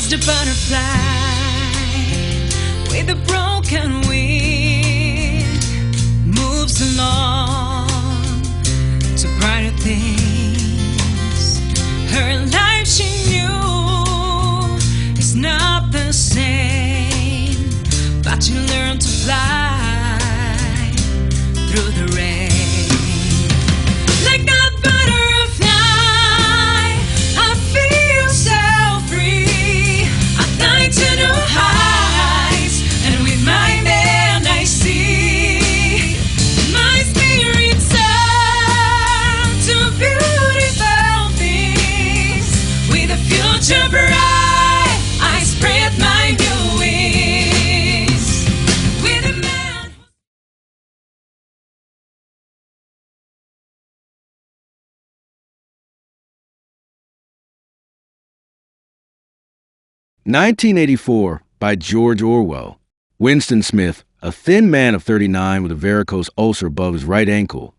as the butterfly with a broken wing moves along to brighter things. Her life she knew is not the same, but you learn to fly through the rain. Like a butterfly, I feel so free. I fly to new heights, and with my hand I see my spirit soar to beautiful things. With a future bright, I spread my new wings. With a man. 1984 by George Orwell. Winston Smith, a thin man of 39 with a varicose ulcer above his right ankle,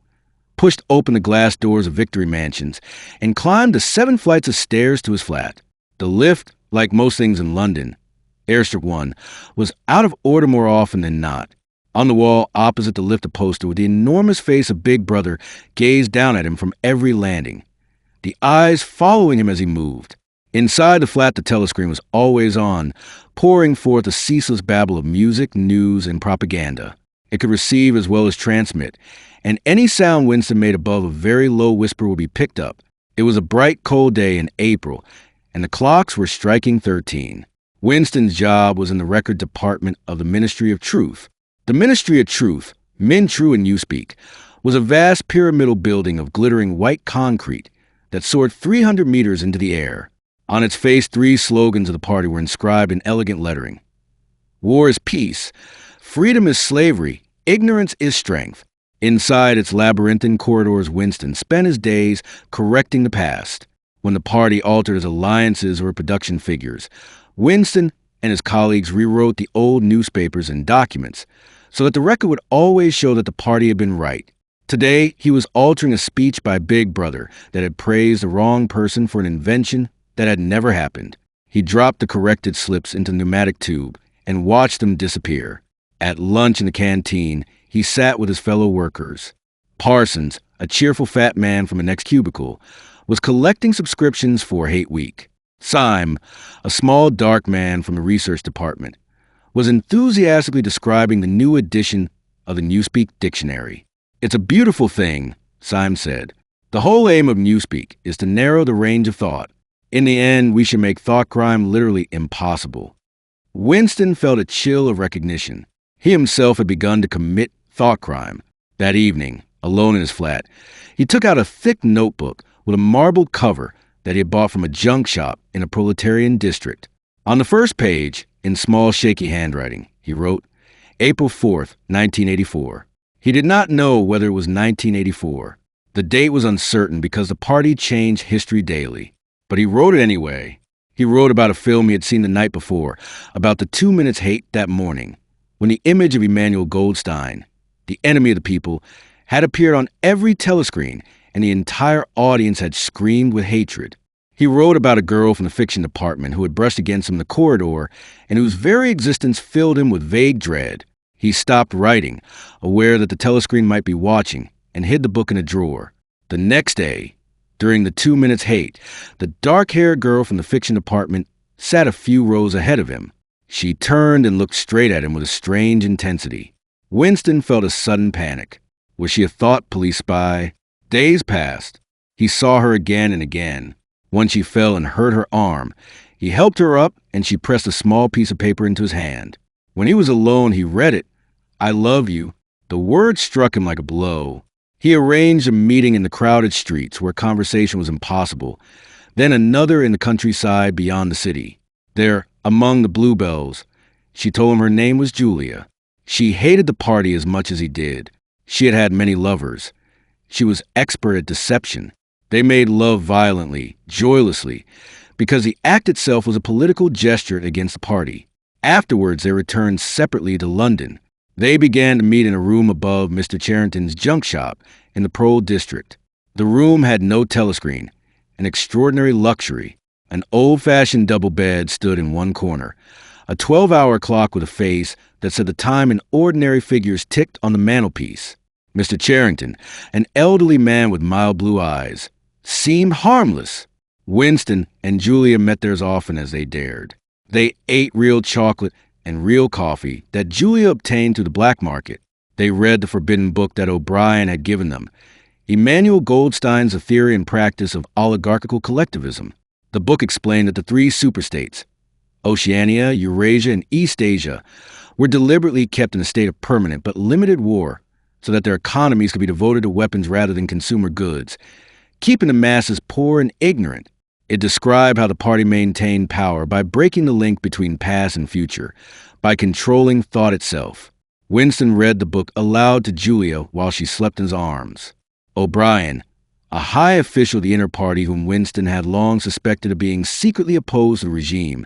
pushed open the glass doors of Victory Mansions and climbed the 7 flights of stairs to his flat. The lift, like most things in London, Airstrip 1, was out of order more often than not. On the wall opposite the lift, a poster with the enormous face of Big Brother gazed down at him from every landing, the eyes following him as he moved. Inside the flat, the telescreen was always on, pouring forth a ceaseless babble of music, news, and propaganda. It could receive as well as transmit, and any sound Winston made above a very low whisper would be picked up. It was a bright, cold day in April, and the clocks were striking 13. Winston's job was in the record department of the Ministry of Truth. The Ministry of Truth, Min-Tru in Newspeak, was a vast pyramidal building of glittering white concrete that soared 300 meters into the air. On its face, 3 slogans of the party were inscribed in elegant lettering. War is peace, freedom is slavery, ignorance is strength. Inside its labyrinthine corridors, Winston spent his days correcting the past. When the party altered its alliances or production figures, Winston and his colleagues rewrote the old newspapers and documents so that the record would always show that the party had been right. Today, he was altering a speech by Big Brother that had praised the wrong person for an invention that had never happened. He dropped the corrected slips into the pneumatic tube and watched them disappear. At lunch in the canteen, he sat with his fellow workers. Parsons, a cheerful fat man from the next cubicle, was collecting subscriptions for Hate Week. Syme, a small dark man from the research department, was enthusiastically describing the new edition of the Newspeak dictionary. "It's a beautiful thing," Syme said. "The whole aim of Newspeak is to narrow the range of thought. In the end, we should make thought crime literally impossible." Winston felt a chill of recognition. He himself had begun to commit thought crime. That evening, alone in his flat, he took out a thick notebook with a marble cover that he had bought from a junk shop in a proletarian district. On the first page, in small shaky handwriting, he wrote, April 4th, 1984. He did not know whether it was 1984. The date was uncertain because the party changed history daily. But he wrote it anyway. He wrote about a film he had seen the night before, about the 2 minutes hate that morning, when the image of Emmanuel Goldstein, the enemy of the people, had appeared on every telescreen, and the entire audience had screamed with hatred. He wrote about a girl from the fiction department who had brushed against him in the corridor, and whose very existence filled him with vague dread. He stopped writing, aware that the telescreen might be watching, and hid the book in a drawer. The next day, during the 2 minutes hate, the dark-haired girl from the fiction department sat a few rows ahead of him. She turned and looked straight at him with a strange intensity. Winston felt a sudden panic. Was she a thought police spy? Days passed. He saw her again and again. Once she fell and hurt her arm. He helped her up, and she pressed a small piece of paper into his hand. When he was alone, he read it. "I love you." The word struck him like a blow. He arranged a meeting in the crowded streets where conversation was impossible, then another in the countryside beyond the city. There, among the bluebells, she told him her name was Julia. She hated the party as much as he did. She had had many lovers. She was expert at deception. They made love violently, joylessly, because the act itself was a political gesture against the party. Afterwards, they returned separately to London. They began to meet in a room above Mr. Charrington's junk shop in the Prole district. The room had no telescreen, an extraordinary luxury. An old-fashioned double bed stood in one corner. A 12-hour clock with a face that said the time in ordinary figures ticked on the mantelpiece. Mr. Charrington, an elderly man with mild blue eyes, seemed harmless. Winston and Julia met there as often as they dared. They ate real chocolate and real coffee that Julia obtained through the black market. They read the forbidden book that O'Brien had given them, Emmanuel Goldstein's A Theory and Practice of Oligarchical Collectivism. The book explained that the three superstates, Oceania, Eurasia, and East Asia, were deliberately kept in a state of permanent but limited war so that their economies could be devoted to weapons rather than consumer goods, keeping the masses poor and ignorant. It described how the party maintained power by breaking the link between past and future, by controlling thought itself. Winston read the book aloud to Julia while she slept in his arms. O'Brien, a high official of the inner party whom Winston had long suspected of being secretly opposed to the regime,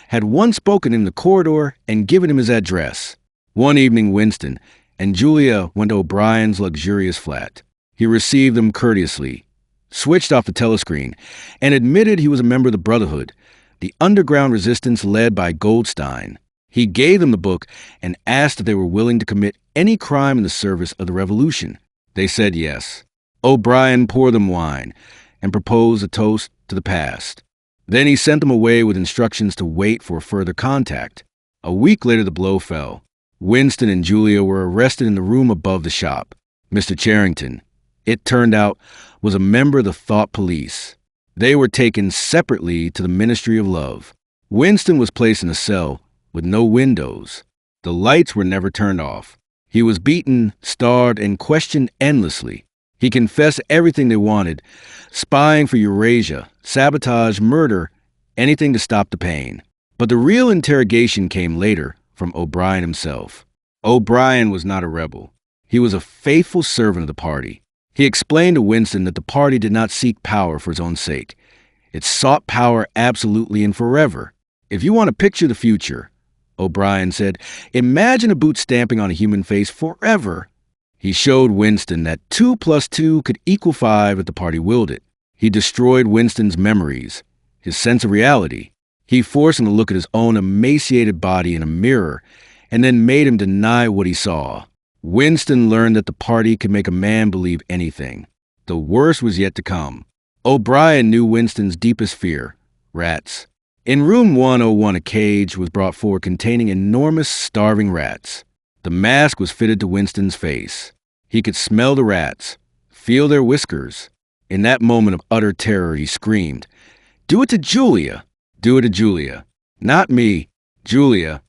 had once spoken in the corridor and given him his address. One evening, Winston and Julia went to O'Brien's luxurious flat. He received them courteously, switched off the telescreen, and admitted he was a member of the Brotherhood, the underground resistance led by Goldstein. He gave them the book and asked if they were willing to commit any crime in the service of the revolution. They said yes. O'Brien poured them wine and proposed a toast to the past. Then he sent them away with instructions to wait for further contact. A week later, the blow fell. Winston and Julia were arrested in the room above the shop. Mr. Charrington, it turned out, was a member of the thought police. They were taken separately to the Ministry of Love. Winston was placed in a cell with no windows. The lights were never turned off. He was beaten, starved, and questioned endlessly. He confessed everything they wanted, spying for Eurasia, sabotage, murder, anything to stop the pain. But the real interrogation came later from O'Brien himself. O'Brien was not a rebel. He was a faithful servant of the party. He explained to Winston that the party did not seek power for its own sake. It sought power absolutely and forever. If you want to picture the future, O'Brien said, imagine a boot stamping on a human face forever. He showed Winston that 2 + 2 could equal 5 if the party willed it. He destroyed Winston's memories, his sense of reality. He forced him to look at his own emaciated body in a mirror and then made him deny what he saw. Winston learned that the party could make a man believe anything. The worst was yet to come. O'Brien knew Winston's deepest fear, rats. In room 101, a cage was brought forward containing enormous starving rats. The mask was fitted to Winston's face. He could smell the rats, feel their whiskers. In that moment of utter terror, he screamed, "Do it to Julia! Do it to Julia! Not me, Julia!"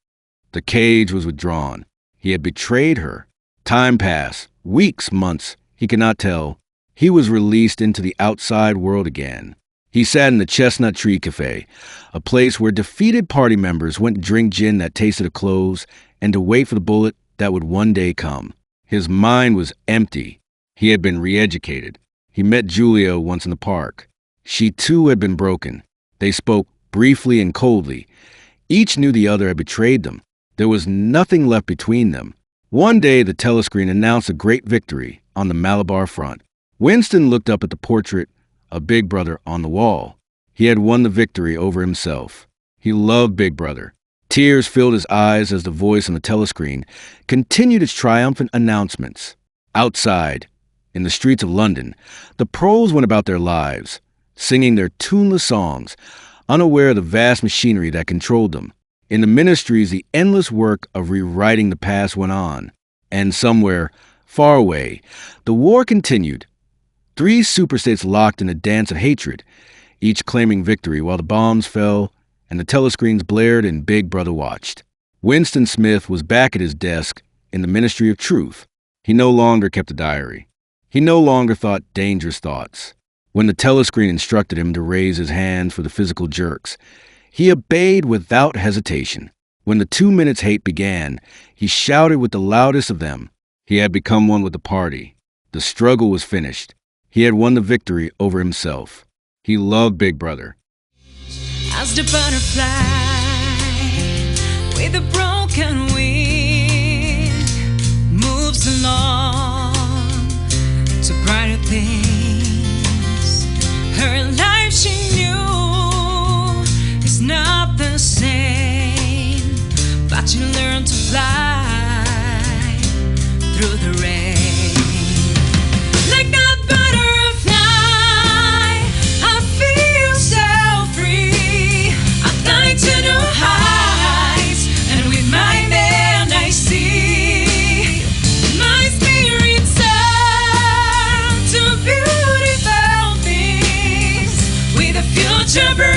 The cage was withdrawn. He had betrayed her. Time passed, weeks, months, he could not tell. He was released into the outside world again. He sat in the Chestnut Tree Cafe, a place where defeated party members went to drink gin that tasted of cloves and to wait for the bullet that would one day come. His mind was empty. He had been re-educated. He met Julia once in the park. She too had been broken. They spoke briefly and coldly. Each knew the other had betrayed them. There was nothing left between them. One day, the telescreen announced a great victory on the Malabar front. Winston looked up at the portrait of Big Brother on the wall. He had won the victory over himself. He loved Big Brother. Tears filled his eyes as the voice on the telescreen continued its triumphant announcements. Outside, in the streets of London, the pros went about their lives, singing their tuneless songs, unaware of the vast machinery that controlled them. In the ministries, the endless work of rewriting the past went on. And somewhere, far away, the war continued. 3 superstates locked in a dance of hatred, each claiming victory while the bombs fell and the telescreens blared and Big Brother watched. Winston Smith was back at his desk in the Ministry of Truth. He no longer kept a diary. He no longer thought dangerous thoughts. When the telescreen instructed him to raise his hands for the physical jerks, he obeyed without hesitation. When the 2 minutes hate began, he shouted with the loudest of them. He had become one with the party. The struggle was finished. He had won the victory over himself. He loved Big Brother. As the butterfly with a broken wing moves along to brighter things, her life she knew plane, but you learn to fly through the rain. Like a butterfly, I feel so free. I fly to new heights, and with my hand I see my spirit soar to beautiful things with a future.